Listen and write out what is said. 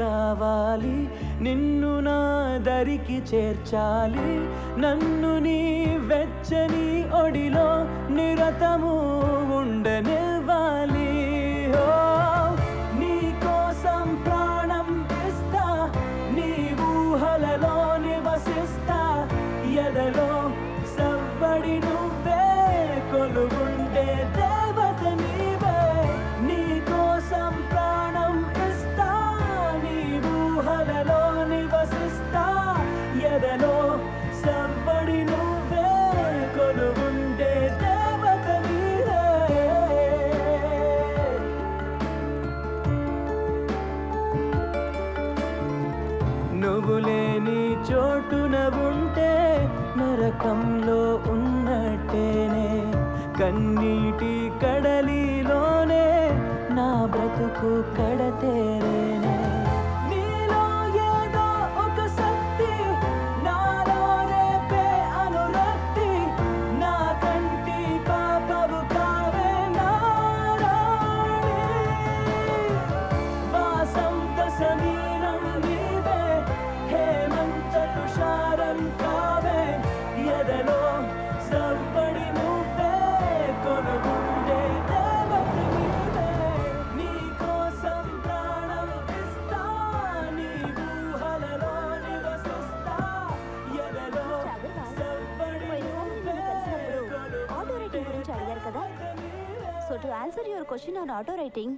రావాలి, నిన్ను నా దరికి చేర్చాలి, నన్ను నీ వెచ్చని ఒడిలో నిరతము ఉండనివ్వాలి. ఓ నీ కోసం ప్రాణం ఇస్తా, నీ ఊహలలో నివసిస్తా, ఎదలో సవ్వడి నువ్వే, కొలుగుండే దేవత నీవే. నీ కోసం ప్రాణం ఇస్తా, నీ ఊహలలో నివసిస్తా, ఎదలో సవ్వడి నువ్వే, కొలుగుండే దేవత నీవే. నువ్వు లేని చోటున ఉంటే నరకంలో ఉన్నట్టేనే, కన్నీటి కడలిలోనే నా బ్రతుకు కడతేరేనే. నీలో ఏదో ఒక శక్తి, నాలో రేపే అనురక్తి, నా కంటి పాపవు కావే నా రాణి. వాసంత సమీరం నీవే, హేమంత తుషారం కావే, ఎదలో సవ్వడి నువ్వే, కొనుగుండే దేవత నీవే. నీ కోసం ప్రాణం ఇస్తా, నీ ఊహలలో నివసిస్తా, ఎదలో సవ్వడి నువ్వే, ఆటో రైటింగ్ గురించి అడిగారు కదా. So to answer your question on auto writing,